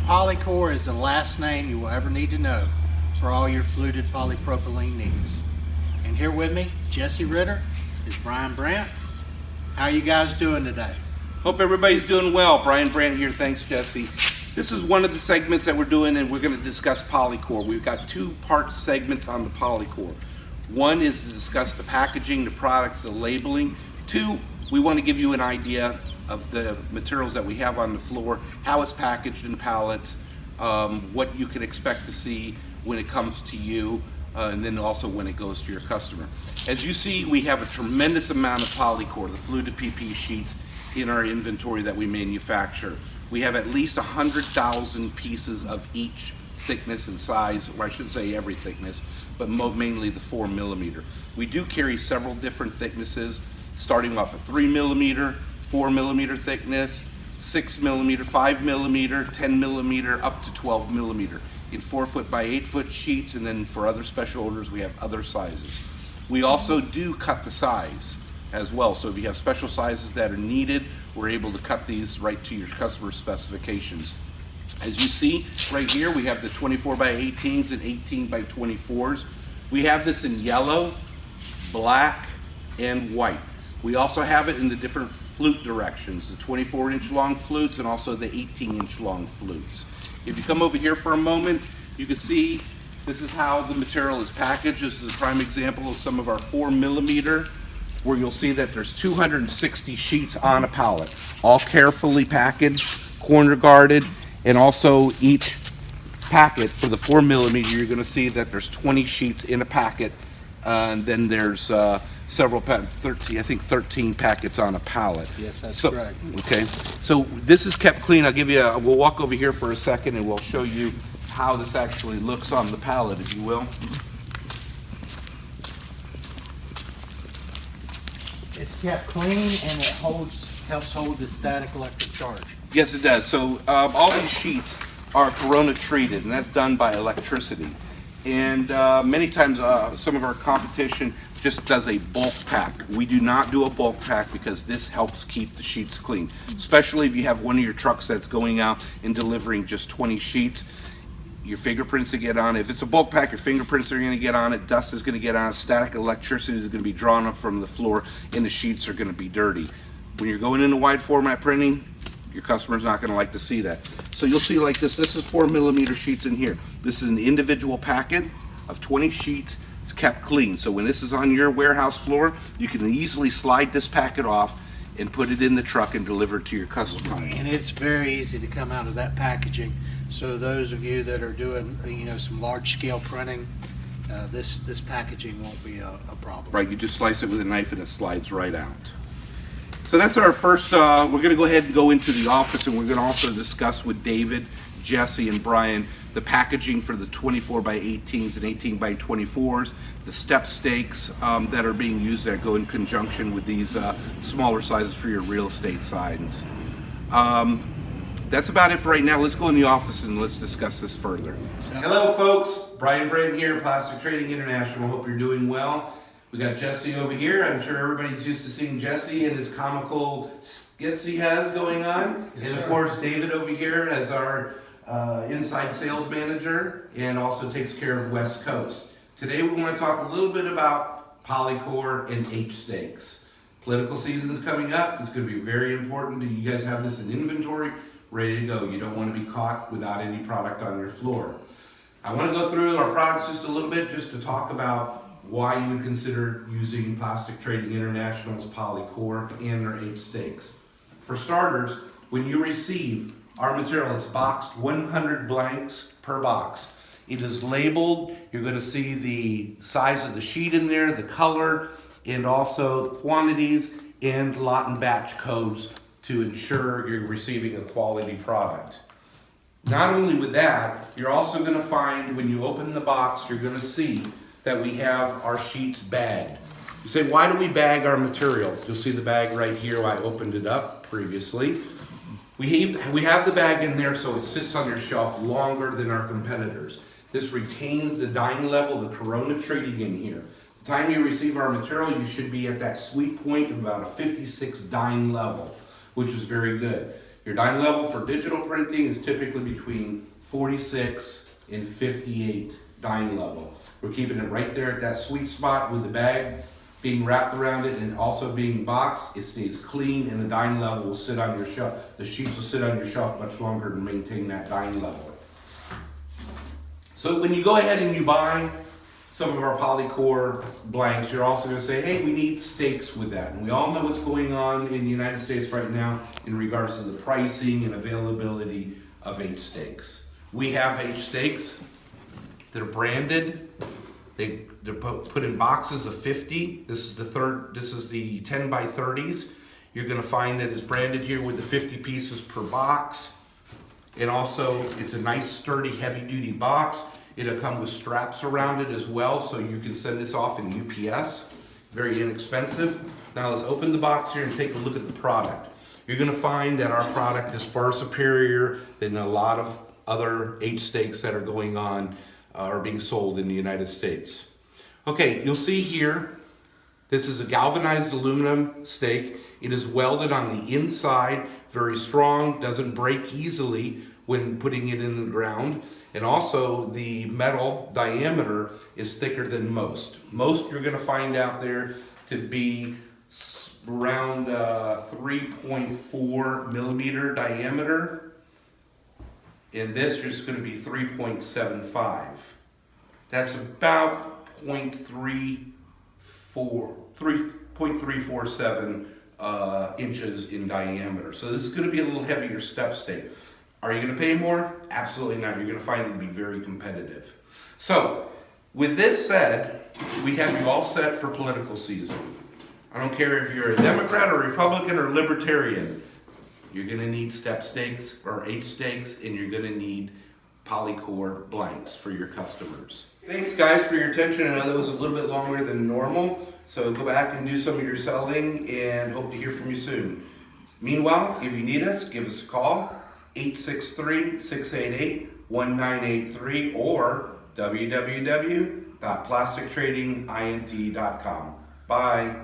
Pollycor is the last name you will ever need to know for all your fluted polypropylene needs. And here with me, Jesse Ritter, is Brian Brandt. How are you guys doing today? Hope everybody's doing well. Brian Brandt here. Thanks, Jesse. This is one of the segments that we're doing, and we're going to discuss Pollycor. We've got two-part segments on the Pollycor. One is to discuss the packaging, the products, the labeling. Two, we want to give you an idea of the materials that we have on the floor, how it's packaged in pallets, what you can expect to see when it comes to you, and then also when it goes to your customer. As you see, we have a tremendous amount of Pollycor, the fluted PP sheets, in our inventory that we manufacture. We have at least 100,000 pieces of each thickness and size, or I should say every thickness, but mainly the 4 millimeter. We do carry several different thicknesses, starting off at 3 millimeter, 4 millimeter thickness, 6 millimeter, 5 millimeter, 10 millimeter, up to 12 millimeter in 4 foot by 8 foot sheets, and then for other special orders we have other sizes. We also do cut the size as well, so if you have special sizes that are needed, we're able to cut these right to your customer specifications. As you see right here, we have the 24 by 18s and 18 by 24s. We have this in yellow, black, and white. We also have it in the different flute directions, the 24-inch long flutes and also the 18-inch long flutes. If you come over here for a moment, you can see this is how the material is packaged. This is a prime example of some of our 4 millimeter, where you'll see that there's 260 sheets on a pallet, all carefully packaged, corner guarded, and also each packet for the 4 millimeter, you're going to see that there's 20 sheets in a packet, and then there's several 13 packets on a pallet. Yes, that's so, correct. Okay, so this is kept clean. I'll give you we'll walk over here for a second and we'll show you how this actually looks on the pallet, if you will. It's kept clean and it helps hold the static electric charge. Yes, it does. So all these sheets are corona treated, and that's done by electricity. And many times some of our competition just does a bulk pack. We do not do a bulk pack because this helps keep the sheets clean, especially if you have one of your trucks that's going out and delivering just 20 sheets. Your fingerprints will get on it. If it's a bulk pack, your fingerprints are going to get on it, dust is going to get on it, static electricity is going to be drawn up from the floor, and the sheets are going to be dirty. When you're going into wide format printing, your customer's not going to like to see that. So you'll see like this is 4 millimeter sheets in here. This is an individual packet of 20 sheets. It's kept clean. So when this is on your warehouse floor, you can easily slide this packet off and put it in the truck and deliver it to your customer. And it's very easy to come out of that packaging. So those of you that are doing, some large scale printing, this packaging won't be a problem. Right, you just slice it with a knife and it slides right out. So that's our first, we're going to go ahead and go into the office, and we're going to also discuss with David, Jesse, and Brian the packaging for the 24 by 18s and 18 by 24s, the step stakes that are being used that go in conjunction with these smaller sizes for your real estate signs. That's about it for right now. Let's go in the office and let's discuss this further. Hello folks, Brian Brandt here, Plastic Trading International. Hope you're doing well. We got Jesse over here. I'm sure everybody's used to seeing Jesse and his comical skits he has going on. Yes, and of sir. course, David over here as our inside sales manager and also takes care of West Coast. Today we want to talk a little bit about Pollycor and H-stakes. Political season is coming up. It's going to be very important that you guys have this in inventory, ready to go. You don't want to be caught without any product on your floor. I want to go through our products just a little bit just to talk about why you would consider using Plastic Trading International's Pollycor and their H-stakes. For starters, when you receive our material, it's boxed 100 blanks per box. It is labeled. You're going to see the size of the sheet in there, the color, and also the quantities and lot and batch codes to ensure you're receiving a quality product. Not only with that, you're also going to find when you open the box, you're going to see that we have our sheets bagged. You say, why do we bag our material? You'll see the bag right here. I opened it up previously. We have the bag in there so it sits on your shelf longer than our competitors. This retains the dyeing level, the corona treating in here. The time you receive our material, you should be at that sweet point of about a 56 dyeing level, which is very good. Your dyne level for digital printing is typically between 46 and 58 dyne level. We're keeping it right there at that sweet spot with the bag being wrapped around it and also being boxed. It stays clean and the dyne level will sit on your shelf. The sheets will sit on your shelf much longer to maintain that dyne level. So when you go ahead and you buy some of our Pollycor blanks, you're also going to say, hey, we need stakes with that. And we all know what's going on in the United States right now in regards to the pricing and availability of H stakes. We have H stakes that are branded. They're put in boxes of 50. This is the 10 by 30s. You're going to find that it's branded here with the 50 pieces per box. And also, it's a nice, sturdy, heavy-duty box. It'll come with straps around it as well, so you can send this off in UPS. Very inexpensive. Now let's open the box here and take a look at the product. You're going to find that our product is far superior than a lot of other H stakes that are going on are being sold in the United States. Okay, you'll see here, this is a galvanized aluminum stake. It is welded on the inside, very strong, doesn't break easily when putting it in the ground. And also the metal diameter is thicker than most. Most you're gonna find out there to be around 3.4 millimeter diameter. And this is going to be 3.75. That's about 3.347 inches in diameter. So this is going to be a little heavier step stake. Are you going to pay more? Absolutely not. You're going to find it to be very competitive. So with this said, we have you all set for political season. I don't care if you're a Democrat or Republican or Libertarian. You're going to need step stakes or H stakes, and you're going to need Pollycor blanks for your customers. Thanks guys for your attention. I know that was a little bit longer than normal, so go back and do some of your selling and hope to hear from you soon. Meanwhile, if you need us, give us a call, 863-688-1983 or www.plastictradingint.com. Bye.